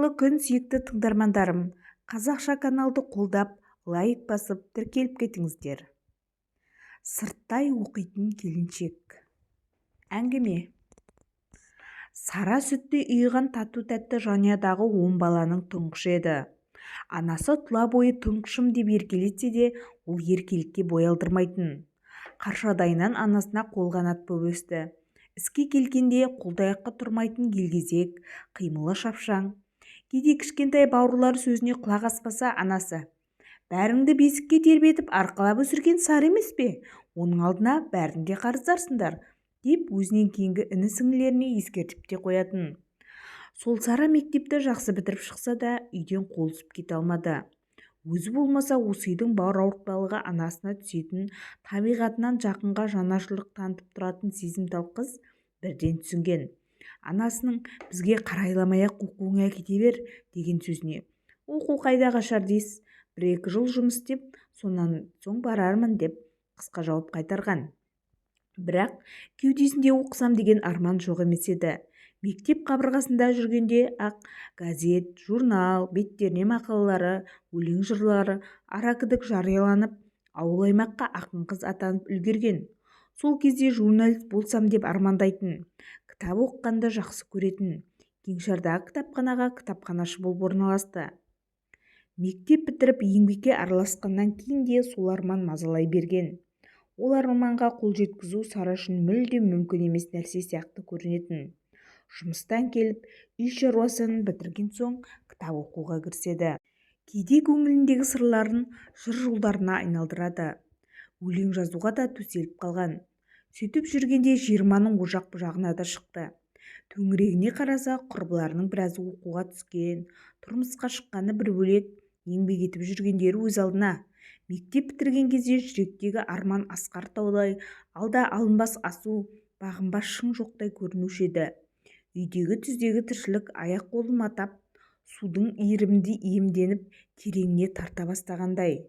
Қайырлы күн, сүйікті тыңдармандарым. Қазақша каналды қолдап, лайк басып, тіркеліп кетіңіздер. Сырттай оқитын келіншек. Әңгіме. Сара сүтті үйған тату-тәтті жанұядағы 10 баланың тұңғышы еді. Анасы тұла бойы тұңғышым деп еркелетсе де, ол еркелікке бой алдырмайтын. Қаршадайынан анасына қолғанат болып өсті. Іске келгенде қолтаяққа тұрмайтын елгезек, қимылы шапшаң. Кейде кішкентай бауырлары сөзіне құлақ аспаса, анасы: "Бәріңді бесікке тербетіп арқалап өсірген Сары емес пе? Оның алдына бәрінде қарыздарсыңдар", деп өзінен кейінгі іні-сіңлілеріне ескертіп те қоятын. Сол Сара мектепті жақсы бітіріп шықса да, үйден қол үзіп кете алмады. Өзі болмаса осы үйдің бауыр ауыртпалығы анасына түсетін, табиғатынан жақынға жанашырлық танытып тұратын сезімтал қыз бірден түсінген. Анасының "бізге қарайламай-ақ оқуыңа кете бер" деген сөзіне "оқу қайда қашар дейсіз, 1-2 жыл жұмыс істеп, сонан соң барармын" деп қысқа жауап қайтарған. Бірақ кеудесінде оқысам деген арман жоқ емес еді. Мектеп қабырғасында жүргенде ақ газет, журнал беттеріне мақалалары, өлең жырлары аракідік жарияланып, ауыл-аймаққа ақын қыз атанып үлгерген. Сол кезде журналист болсам деп армандайтын, кітап оқығанды жақсы көретін. Кеңшардағы кітапханаға кітапханашы болып орналасты. Мектеп бітіріп еңбекке араласқаннан кейін де сол арман мазалай берген. Ол арманға қол жеткізу Сара үшін мүлдем мүмкін емес нәрсе сияқты көрінетін. Жұмыстан келіп, үй шаруасын бітірген соң кітап оқуға кіріседі. Кейде көңіліндегі сырларын жыр жолдарына айналдырады. Өлең жазуға да төселіп қалған. Сөйтіп жүргенде 20-ның ожақ жағына да шықты. Төңірегіне қараса, құрбыларының біразы оқуға түскен, тұрмысқа шыққаны бір бөлек, еңбек етіп жүргендері өз алдына. Мектеп бітірген кезде жүректегі арман асқар таудай, алда алынбас асу, бағынбас шың жоқтай көрінуші еді. Үйдегі түздегі тіршілік аяқ-қолын матап, судың иірімінде иемденіп, тереңіне тарта бастағандай.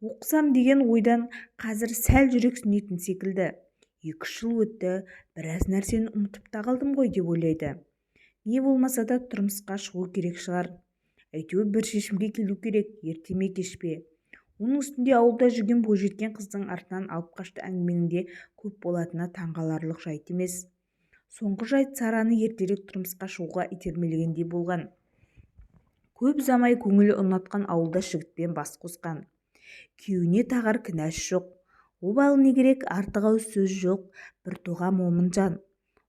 Оқысам деген ойдан қазір сәл жүрексінетін секілді. 2 жыл өтті, біраз нәрсені ұмытып та қалдым ғой деп ойлайды. Не болмаса да тұрмысқа шығу керек шығар. Әйтеуір бір шешімге келу керек, ерте ме кеш пе. Оның үстінде ауылда жүрген бойжеткен қыздың артынан алып қашты әңгіменің де көп болатыны таңғаларлық жайт емес. Соңғы жайт Сараны ертерек тұрмысқа шығуға итермелегендей болған. Көп замай көңілі ұнатқан ауылда жігітпен бас қосқан. Күйеуіне тағар кінәсі жоқ. Обалы не керек, артық ауыз сөз жоқ, бір тоға момын жан.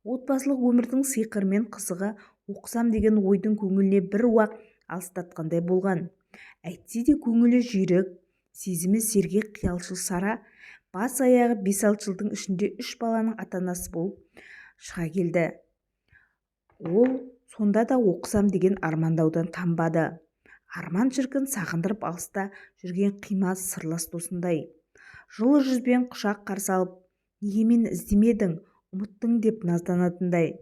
Отбасылық өмірдің сиқыры мен қызығы оқысам деген ойдың көңіліне бір уақ алыстатқандай болған. Әйтсе де көңілі жүйрік, сезімі сергек қиялшыл Сара бас-аяғы 5-6 жылдың ішінде 3 баланың ата-анасы болып шыға келді. Ол сонда да оқысам деген армандаудан танбады. Арман шіркін сағындырып алыста жүрген қимас сырлас досындай. Жылы жүзбен құшақ қарсы алып, "Неге мені іздемедің, ұмыттың" деп назданатындай.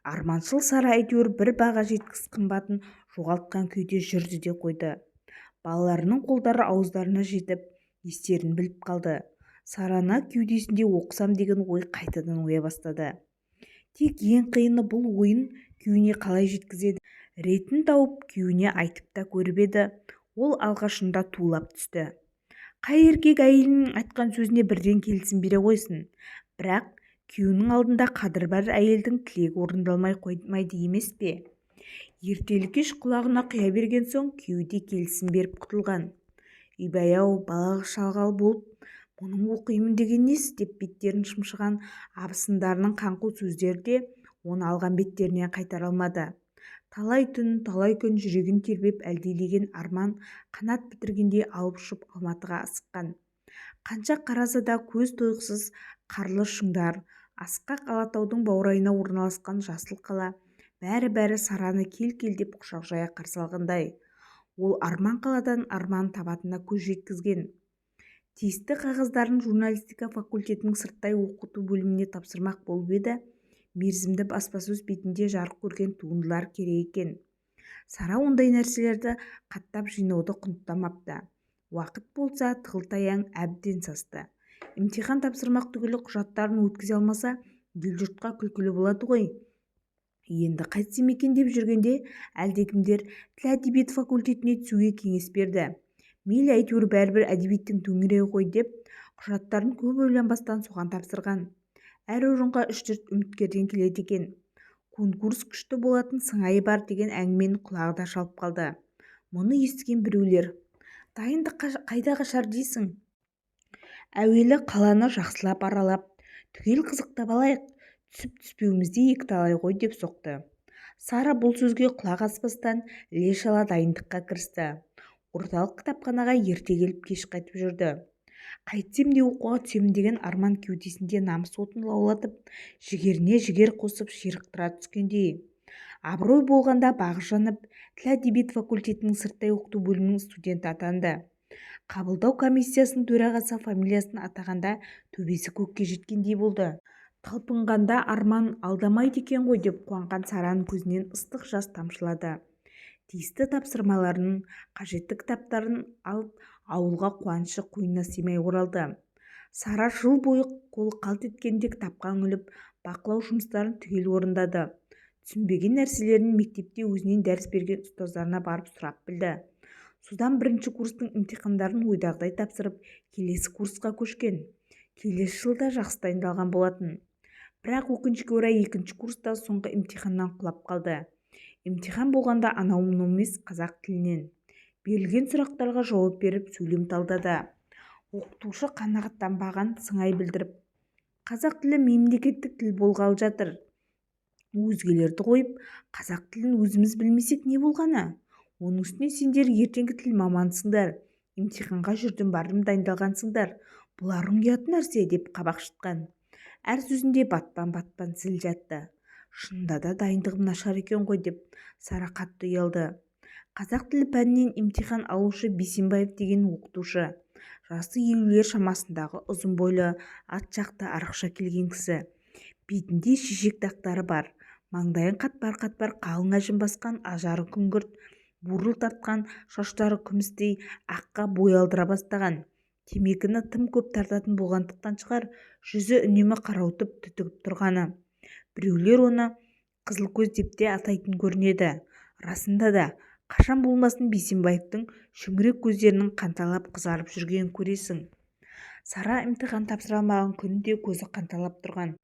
Арманшыл Сара әйтеуір бір баға жеткіс қымбатын жоғалтқан күйде жүрді де қойды. Балаларының қолдары ауыздарына жетіп, естерін біліп қалды. Сарана кеудесінде оқысам деген ой қайтадан оя бастады. Тек ең қиыны бұл ойын күйеуіне қалай жеткізеді. Ретін тауып күйеуіне айтып та көріп еді. Ол алғашында тулап түсті. Қай еркек әйелінің айтқан сөзіне бірден келісім бере қойсын. Бірақ күйеуінің алдында қадір бар әйелдің тілегі орындалмай қоймайды емес пе? Ертелі-кеш құлағына құя берген соң күйеуі де келісім беріп құтылған. Үйбай-ау, балалық шалғал болып, мұның оқимын деген несі деп беттерін шымшыған абысындарының қаңқу сөздері де оны алған беттерінен қайтара алмады. Талай түн, талай күн жүрегін тербеп әлдилеген арман қанат бітіргенде алып ұшып Алматыға асыққан. Қанша қараса да көз тойғысыз қарлы шыңдар, асқақ Алатаудың баурайына орналасқан жасыл қала, бәрі Сараны кел деп құшақ жая қарсы алғандай. Ол арман қаладан арман табатынына көз жеткізген. Тиісті қағаздарын журналистика факультетінің сырттай оқыту бөліміне тапсырмақ болып еді. Мерзімді баспасөз бетінде жарық көрген туындылар керек екен. Сара ондай нәрселерді қаттап жинауды құнттамапты. Уақыт болса тығыл-таяң әбден састы. Имтихан тапсырмақ түгілі құжаттарын өткізе алмаса, ел-жұртқа күлкілі болады ғой. енді қайтсем екен деп жүргенде әлдекімдер тіл әдебиет факультетіне түсуге кеңес берді. Мейлі, әйтеуір бәрібір әдебиеттің төңірегі ғой деп құжаттарын көп ойланбастан соған тапсырған. Әр орынға 3-4 үміткерден келеді екен. Конкурс күшті болатын сыңайы бар деген әңгіменің құлағы да шалып қалды. Мұны естіген біреулер: дайындық қайда қашар дейсің? Әуелі қаланы жақсылап аралап, түгел қызықтап алайық, түсіп-түспеуімізде екіталай ғой деп соқты. Сара бұл сөзге құлақ аспастан іле-шала дайындыққа кірісті. Орталық кітапханаға ерте келіп кеш қайтып жүрді. Қайтсем де оқуға түсемін деген арман кеудесінде намыс отын лаулатып, жігеріне жігер қосып ширықтыра түскендей. Абырой болғанда бағы жанып, тіл әдебиет факультетінің сырттай оқыту бөлімінің студенті атанды. Қабылдау комиссиясының төрағасы фамилиясын атағанда төбесі көкке жеткендей болды. Талпынғанда арман алдамайды екен ғой деп қуанған Сараның көзінен ыстық жас тамшылады. Тиісті тапсырмаларының қажетті кітаптарын алып, ауылға қуанышы қойнына сыймай оралды. Сара жыл бойы қолы қалт еткенде кітапқа үңіліп, бақылау жұмыстарын түгел орындады. Түсінбеген нәрселерін мектепте өзінен дәріс берген ұстаздарына барып сұрап білді. Содан 1-ші курстың имтихандарын ойдағыдай тапсырып, келесі курсқа көшкен. Келесі жылда жақсы дайындалған болатын. Бірақ өкінішке орай 2-ші курста соңғы имтиханнан құлап қалды. Имтихан болғанда анау-мынау емес, қазақ тілінен. Берілген сұрақтарға жауап беріп, сөйлем талдады. Оқытушы қанағаттанбаған сыңай білдіріп: қазақ тілі мемлекеттік тіл болғалы жатыр. Өзгелерді қойып, қазақ тілін өзіміз білмесек не болғаны? Оның үстіне сендер ертеңгі тіл мамансыңдар. Имтиханға жүрдім бардым дайындалғансыңдар. Бұларың ұят нәрсе деп қабақ шытқан. Әр сөзінде батпан-батпан зіл жатты. Шынында да дайындығым нашар екен ғой деп Сара қатты ұялды. Қазақ тілі пәнінен имтихан алушы Бейсенбаев деген оқытушы. Жасы 50-лер шамасындағы ұзын бойлы, ат жақты арықша келген кісі. Бетінде шешек дақтары бар. Маңдайын қатпар-қатпар қалың әжім басқан, ажары күңгірт, бурыл тартқан, шаштары күмістей аққа бой алдыра бастаған. Темекіні тым көп тартатын болғандықтан шығар, жүзі үнемі қарауытып түтігіп тұрғаны. Біреулер оны қызыл көз деп те атайтын көрінеді. Расында да, қашан болмасын Бейсенбаевтың шүңірек көздерінің қанталап қызарып жүргенін көресің. Сара имтихан тапсыра алмаған күнде көзі қанталап тұрған.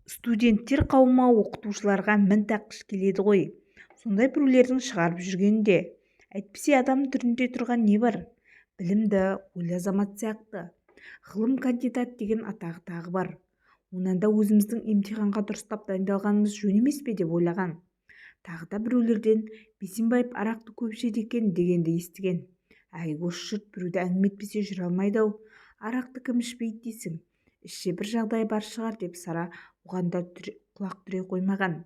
Студенттер қауымы оқытушыларға мін таққыш келеді ғой. Сондай біреулердің шығарып жүргенінде. Әйтпесе адам түрінде тұрған не бар? Білімді, ойлы азамат сияқты. Ғылым кандидат деген атағы тағы бар. Онан да өзіміздің имтиханға дұрыстап дайындалғанымыз жөн емес пе деп ойлаған. Тағы да біреулерден Бейсенбаев арақты көп ішеді екен дегенді естіген. Әй, осы жұрт біреуді әңгіме етпесе жүре алмайды-ау. Арақты кім ішпейді дейсің? Ішсе бір жағдай бар шығар деп Сара оған да құлақ түре қоймаған.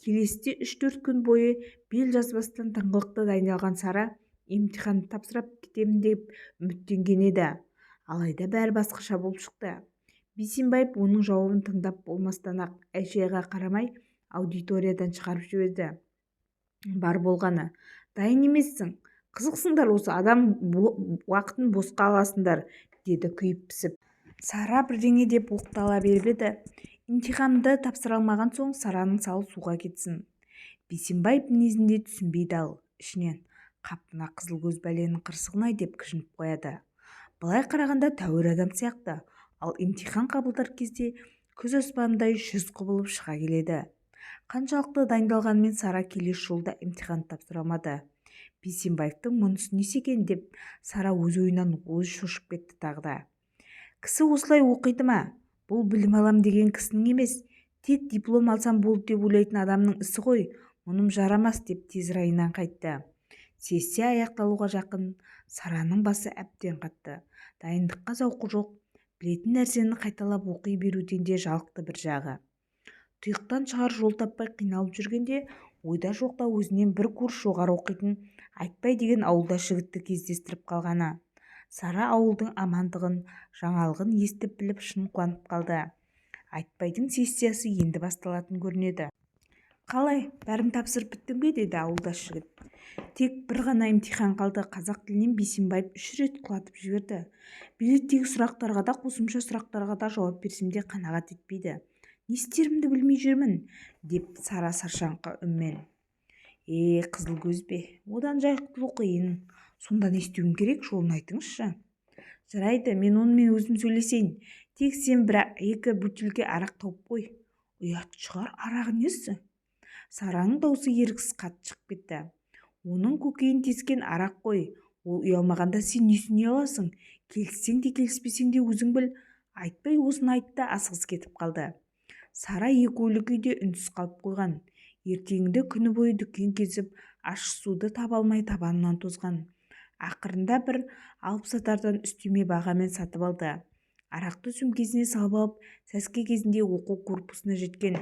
Келесіде 3-4 күн бойы бел жазбастан тыңғылықты дайындалған Сара имтиханды тапсырып кетемін деп үміттенген еді. Алайда бәрі басқаша болып шықты. Бейсенбаев оның жауабын тыңдап болмастан-ақ әй-шайға қарамай аудиториядан шығарып жіберді. Бар болғаны: дайын емессің, қызықсыңдар, осы адам уақытын босқа аласыңдар, деді күйіп-пісіп. Сара бірдеңе деп оқтала беріп еді. Имтиханды тапсыра алмаған соң Сараның салы суға кетсін. Бейсенбаев мінезінде түсінбей дал. Ішінен: қап, мына қызыл көз бәленің қырсығын-ай деп кіжініп қояды. Былай қарағанда тәуір адам сияқты, ал имтихан қабылдар кезде күз аспанындай жүз құбылып шыға келеді. Қаншалықты дайындалғанмен Сара келесі жолда имтихан тапсыра алмады. Бейсенбаевтың мұнысы несі екен деп Сара өз ойынан өзі шошып кетті тағы да. Кісі осылай оқиды ма? Бұл білім алам деген кісінің емес, тек диплом алсам болды деп ойлайтын адамның ісі ғой. Мұным жарамас деп тез райынан қайтты. Сессия аяқталуға жақын Сараның басы әбден қатты. Дайындыққа зауқы жоқ. Білетін нәрсені қайталап оқи беруден де жалықты бір жағы. Тұйықтан шығар жол таппай қиналып жүргенде ойда жоқта өзінен бір курс жоғары оқитын Айтбай деген ауылдас жігітті кездестіріп қалғаны. Сара ауылдың амандығын, жаңалығын естіп біліп шын қуанып қалды. Айтбайдың сессиясы енді басталатын көрінеді. Қалай, бәрін тапсырып біттің бе? Деді ауылдас жігіт. Тек бір ғана имтихан қалды. Қазақ тілінен Бейсенбаев 3 рет құлатып жіберді. Билеттегі сұрақтарға да, қосымша сұрақтарға да жауап берсем де қанағат етпейді. не істерімді білмей жүрмін, деп Сара саршаңқы үнмен. Қызыл көз бе, одан жай құтылу қиын. Сонда не істеуім керек, жолын айтыңызшы. Жарайды, мен онымен өзім сөйлесейін. Тек сен екі бөтелке арақ тауып қой. Ұят шығар, арақ несі? Сараның даусы еріксіз қатты шығып кетті. Оның көкейін тескен арақ қой. Ол ұялмағанда сен несіне ұяласың? Келіссең де келіспесең де өзің біл. Айтпай осыны айтты, асығыс кетіп қалды. Сара екеулі күйде үнсіз қалып қойған. Ертеңінде күні бойы дүкен кезіп, ащы суды таба алмай табанынан тозған. Ақырында бір алыпсатардан үстеме бағамен сатып алды. Арақты сөмкесіне салып алып, сәске кезінде оқу корпусына жеткен.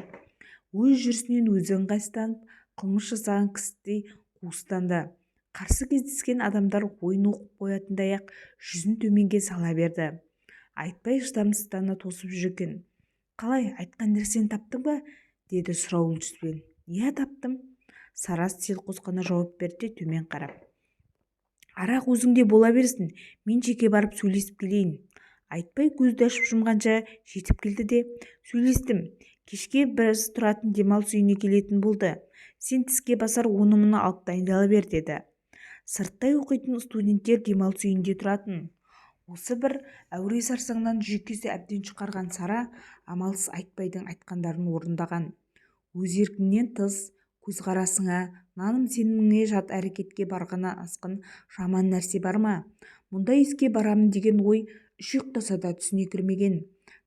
Өз жүрісінен өзі ыңғайсызданып, қылмыс жасаған кісідей қуыстанды. Қарсы кездескен адамдар ойын оқып қоятындай-ақ жүзін төменге сала берді. Айтпай шыдамсыздана тосып жүрген. Қалай, айтқан нәрсені таптың ба? Деді сұраулы жүзбен. Иә, таптым. Сара селқос қана жауап берді, төмен қарап. Арақ өзіңде бола берсін, мен жеке барып сөйлесіп келейін. Айтпай көзді ашып жұмғанша жетіп келді де, сөйлестім. Кешке біз тұратын демалыс үйіне келетін болды. Сен тіске басар оны-мұны алып дайындала бер, деді. Сырттай оқитын студенттер демалыс үйінде тұратын. Осы бір әуре сарсаңнан жүйкесі әбден шығарған Сара амалсыз Айтпайдың айтқандарын орындаған. Өз еркіңнен тыс, көзқарасыңа, наным-сеніміңе жат әрекетке барғаннан асқан жаман нәрсе бар ма? Мұндай іске барамын деген ой үш ұйықтаса да түсіне кірмеген.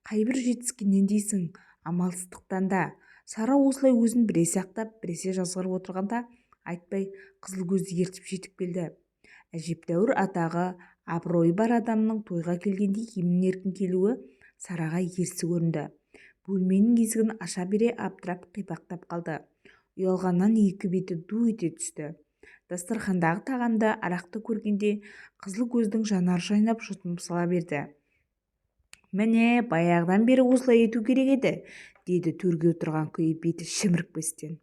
Қайбір жетіскеннен дейсің, амалсыздықтан да. Сара осылай өзін біресе ақтап, біресе жазғырып отырғанда Айтпай қызыл көзді ертіп жетіп келді. Әжептәуір атағы, абыройы бар адамның тойға келгенде емін-еркін келуі Сараға ерсі көрінді. Бөлменің есігін аша бере абдырап қипақтап қалды. Ұялғаннан екі беті ду ете түсті. Дастархандағы тағамды, арақты көргенде қызыл көздің жанары жайнап жұтынып сала берді. Міне, баяғыдан бері осылай ету керек еді, деді төрге отырған күйі беті шімірікпестен.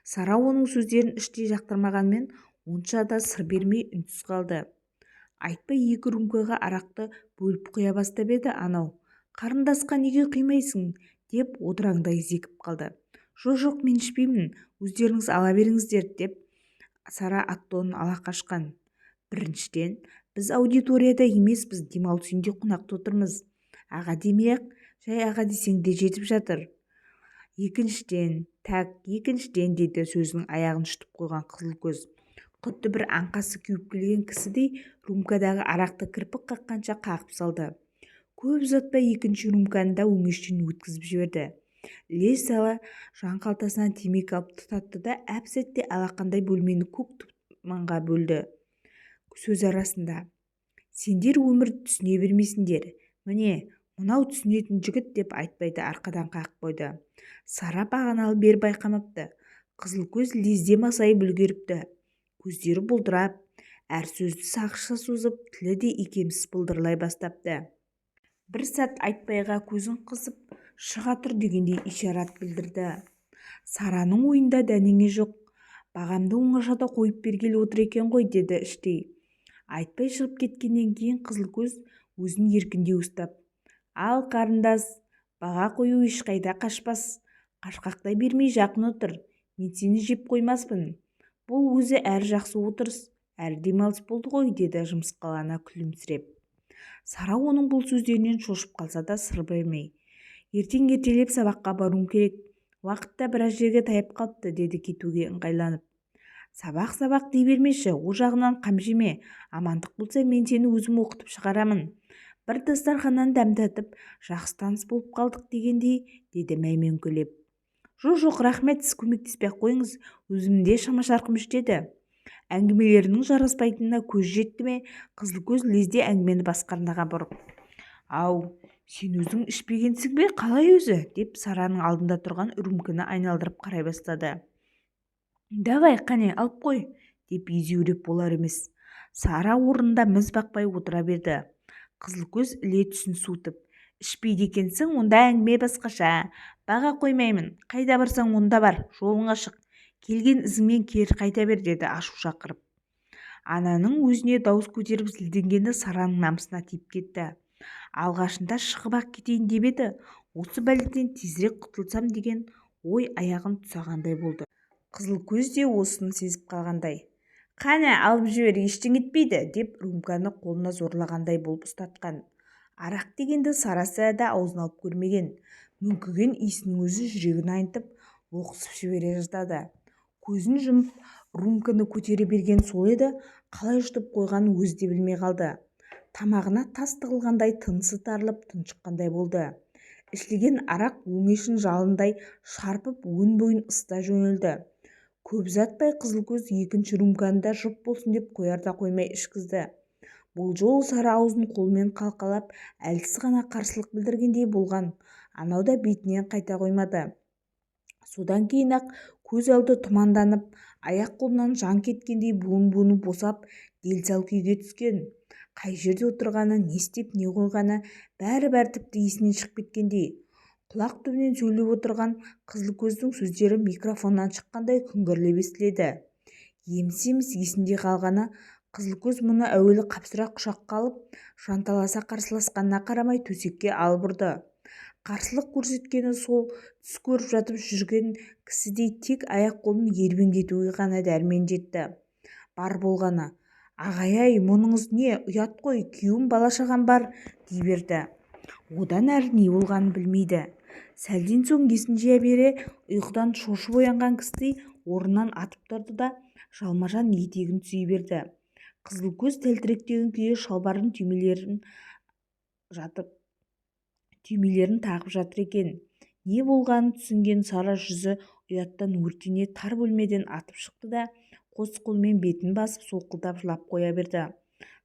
Сара оның сөздерін іштей жақтырмағанмен онша да сыр бермей үнсіз қалды. Айтпай екі рюмкаға арақты бөліп құя бастап еді. Анау, қарындасқа неге құймайсың? Деп одыраңдай зекіп қалды. Жоқ, мен ішпеймін, өздеріңіз ала беріңіздер, деп Сара аттонын ала қашқан. Біріншіден, біз аудиторияда емеспіз, демалыс үйінде қонақта отырмыз. Аға демей-ақ, жай аға десең де жетіп жатыр. Екіншіден, деді сөзінің аяғын шұтып қойған қызыл көз. Құтты бір аңқасы кеуіп келген кісідей рюмкадағы арақты кірпік қаққанша қағып салды. Көп ұзатпай екінші рюмканы да өңештен өткізіп жіберді. Іле сала жан қалтасынан темекі алып тұтатты да әп-сәтте алақандай бөлмені көк тұманға бөлді. Сөз арасында: сендер өмірді түсіне бермейсіңдер. Міне, мынау түсінетін жігіт, деп Айтпайды арқадан қағып қойды. Сара бағаналы бер байқамапты. Қызыл көз лезде масайып үлгеріпті. Көздері бұлдырап, әр сөзді сақша созып, тілі де икемсіз бұлдырлай бастапты. Бір сәт Айтпайға көзін қысып, шыға тұр дегендей ишарат білдірді. Сараның ойында дәнеңе жоқ. Бағамды оңашада қойып бергелі отыр екен ғой, деді іштей. Айтпай шығып кеткеннен кейін қызыл көз өзін еркіндеу ұстап: ал қарындас, баға қою ешқайда қашпас. Қашқақтай бермей жақын отыр. Мен сені жеп қоймаспын. Бұл өзі әр жақсы отырыс, әр демалыс болды ғой, деді жымысқалана күлімсіреп. Сара оның бұл сөздерінен шошып қалса да сыр бермей: ертең ертелеп сабаққа баруым керек. Уақытта біраз жерге таяп қалыпты, деді кетуге ыңғайланып. Сабақ дей бермеші, о жағынан қам жеме. Амандық болса, мен сені өзім оқытып шығарамын. Бір дастарханнан дәм татып, жақсы таныс болып қалдық дегендей, деді мәймөңкелеп. Жоқ, рахмет, сіз көмектеспей қойыңыз, өзімде шама-шарқым жетеді. Әңгімелерінің жараспайтынына көз жетті ме? Қызыл көз лезде әңгімені басқа арнаға бұрып: ау, сен өзің ішпегенсің бе, қалай өзі? Деп Сараның алдында тұрған рюмканы айналдырып қарай бастады. Давай, қане, алып қой, деп езеуреп болар емес. Сара орнында міз бақпай отыра берді. Қызыл көз іле түсін суытып: ішпейді екенсің, онда әңгіме басқаша. Баға қоймаймын, қайда барсаң онда бар, жолыңа шық. Келген ізіңмен кері қайта бер, деді ашу шақырып. Ананың өзіне дауыс көтеріп зілденгені Сараның намысына тиіп кетті. Алғашында шығып-ақ кетейін деп еді, осы бәледен тезірек құтылсам деген ой аяғын тұсағандай болды. Қызылкөз де осыны сезіп қалғандай: «Қане, алып жібер, ештеңе етпейді», деп рюмканы қолына зорлағандай болып ұстатқан. Арақ дегенді Сарасы да аузына алып көрмеген. Мүңкіген иісінің өзі жүрегін айнытып лоқсып жібере жаздады. Көзін жұмып рюмканы көтере берген сол еді, қалай жұтып қойғанын өзі де білмей қалды. Тамағына тас тығылғандай тынысы тарылып тұншыққандай болды. Ішілген арақ өңешін жалындай шарпып өн бойын ысыта жөнелді. Көп ұзатпай Қызылкөз екінші рюмканы да жұп болсын деп қояр да қоймай ішкізді. Бұл жолы Сары аузын қолымен қалқалап әлсіз ғана қарсылық білдіргендей болған. Анау да бетінен қайта қоймады. Содан кейін-ақ көз алды тұманданып, аяқ-қолынан жан кеткендей буын-буыны босап, дел-сал күйге түскен. Қай жерде отырғаны, не істеп не қойғаны бәрі тіпті есінен шығып кеткендей. Құлақ түбінен сөйлеп отырған Қызылкөздің сөздері микрофоннан шыққандай күңгірлеп естіледі. Еміс-еміс есінде қалғаны, Қызылкөз мұны әуелі қапсыра құшаққа алып, жанталаса қарсыласқанына қарамай төсекке алып ұрды. Қарсылық көрсеткені сол түс көріп жатып жүрген кісідей тек аяқ-қолын ербеңдетуге ғана дәрмен жетті. Бар болғаны: «Ағай-ай, мұныңыз не, ұят қой, күйеуім бала-шағам бар», дей берді. Одан әрі не болғанын білмейді. Сәлден соң есін жия бере ұйқыдан шошып оянған кісідей орнынан атып тұрды да жалма-жан етегін түзей берді. Қызылкөз тәлтіректеген күйі шалбардың түймелерін тағып жатыр екен. Не болғанын түсінген Сара жүзі ұяттан өртене тар бөлмеден атып шықты да қос қолмен бетін басып солқылдап жылап қоя берді.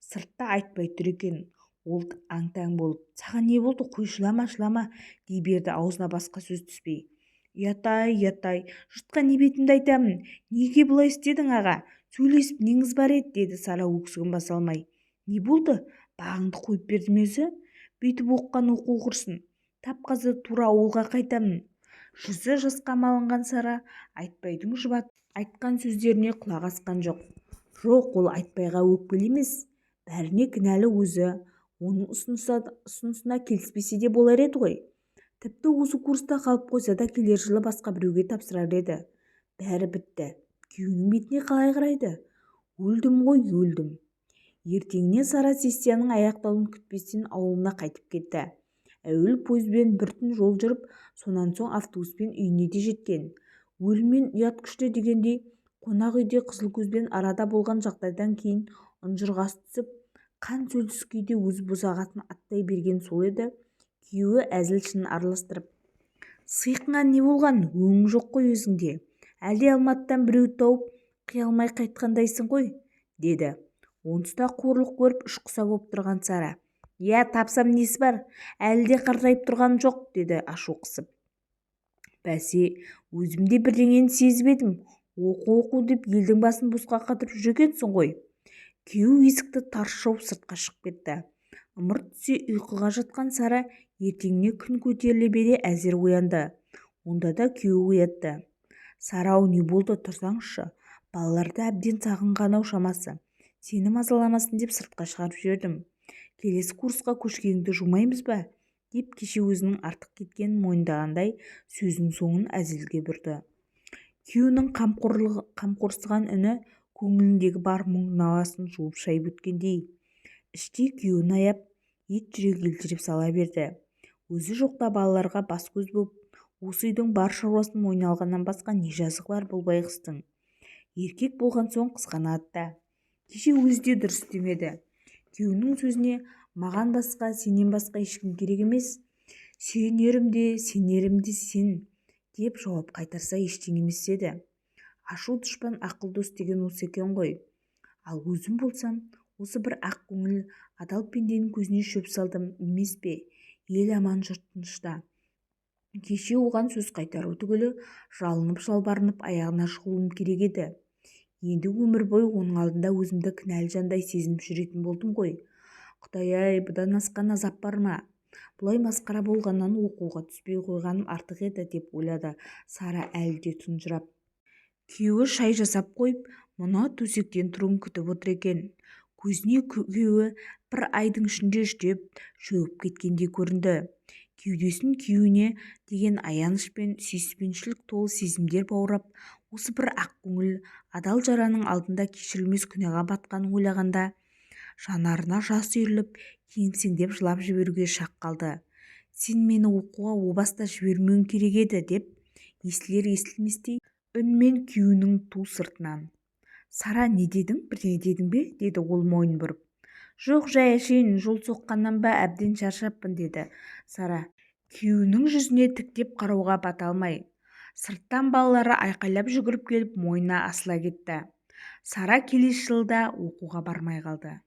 Сыртта айтпай тұр екен. Ол аң-таң болып: «Саған не болды, қой, жылама», дей берді аузына басқа сөз түспей. «Ұят-ай, жұртқа не бетімді айтамын? Неге бұлай істедің, аға? Сөйлесіп неңіз бар еді?» деді Сара өксігін баса алмай. «Не болды? Бағыңды қойып бердім өзі. Бүйтіп оққан оқу құрсын. Тап қазір тура ауылға қайтамын». Жүзі жасқа малынған Сара Айтбайдың жұбатып айтқан сөздеріне құлақ асқан жоқ. Жоқ, ол Айтбайға өкпелі емес. Бәріне кінәлі өзі. Оның ұсынысына келіспесе де болар еді ғой. Тіпті осы курста қалып қойса да келер жылы басқа біреуге тапсырар еді. Бәрі бітті. Күйеуінің бетіне қалай қарайды? Өлдім ғой, өлдім. Ертеңіне Сара сессияның аяқталуын күтпестен ауылына қайтып кетті. Әуел пойызбен бір түн жол жүріп, сонан соң автобуспен үйіне де жеткен. Өліммен ұят күшті дегендей, қонақ үйде Қызылкөзбен арада болған жағдайдан кейін ұнжырғасы түсіп, қан сөлсіз күйде өз босағасын аттай берген сол еді. Күйеуі әзіл-шынын араластырып: «Сиқыңа не болған? Өң жоқ қой өзіңде. Әлде Алматыдан біреу тауып қия алмай қайтқандайсың ғой», деді. Онсыз қорлық көріп ішқұса боп тұрған Сара: «Я, тапсам несі бар? Әлі де қартайып тұрған жоқ», деді ашу қысып. «Бәсе, өзім де бірдеңені сезіп едім. Оқу деп елдің басын босқа қатырып жүр екенсің ғой». Күйеу есікті тарс жауып сыртқа шығып кетті. Ымырт түсе ұйқыға жатқан Сара ертеңіне күн көтеріле бере әзер оянды. Онда да күйеу оятты. «Сара-ау, не болды, тұрсаңызшы. Балаларды әбден сағынған-ау шамасы. Сені мазаламасын деп сыртқа шығарып жібердім. Келесі курсқа көшкеніңді жумаймыз ба?» деп кеше өзінің артық кеткенін мойындағандай сөзінің соңын әзілге бұрды. Күйеуінің қамқорсыған үні көңіліндегі бар мұң-наласын жуып шайып өткендей. Іште күйеуін аяп, ет жүрегі елжіреп сала берді. Өзі жоқта балаларға бас-көз боп, осы үйдің бар шаруасын мойнына алғаннан басқа не жазығы бар бұл байғұстың. Еркек болған соң қызғанады да. Кеше өзі де дұрыс істемеді. Күйеуінің сөзіне: «Маған басқа, сенен басқа ешкім керек емес. Сенерім де сен», деп жауап қайтарса ештеңе емес еді. Ашу дұшпан, ақыл дос деген осы екен ғой. Ал өзім болсам, осы бір ақ көңіл адал пенденің көзіне шөп салдым емес пе? Ел аман, жұрт тынышта. Кеше оған сөз қайтару түгілі жалынып-жалбарынып аяғына жығылуым керек еді. Енді өмір бойы оның алдында өзімді кінәлі жандай сезініп жүретін болдым ғой. Құдай-ай, бұдан асқан азап бар ма? Бұлай масқара болғаннан оқуға түспей қойғаным артық еді», деп ойлады Сара әлі де тұнжырап. Күйеуі шай жасап қойып, мұны төсектен тұруын күтіп отыр екен. Көзіне күйеуі бір айдың ішінде жүдеп, шөгіп кеткендей көрінді. кеудесін күйеуіне деген аяныш пен сүйіспеншілік толы сезімдер баурап, осы бір ақ көңіл адал жараның алдында кешірілмес күнәға батқанын ойлағанда жанарына жас үйіріліп, кемсеңдеп жылап жіберуге шақ қалды. «Сен мені оқуға о баста жібермеуің керек еді», деп естілер-естілместей үнмен күйеуінің ту сыртынан. «Сара, не дедің? Бірдеңе дедің бе?» деді ол мойын бұрып. «Жоқ, жай әшейін, жол соққаннан ба әбден шаршаппын», деді Сара, күйеуінің жүзіне тіктеп қарауға бата алмай. Сырттан балалары айқайлап жүгіріп келіп мойнына асыла кетті. Сара келесі жылда оқуға бармай қалды.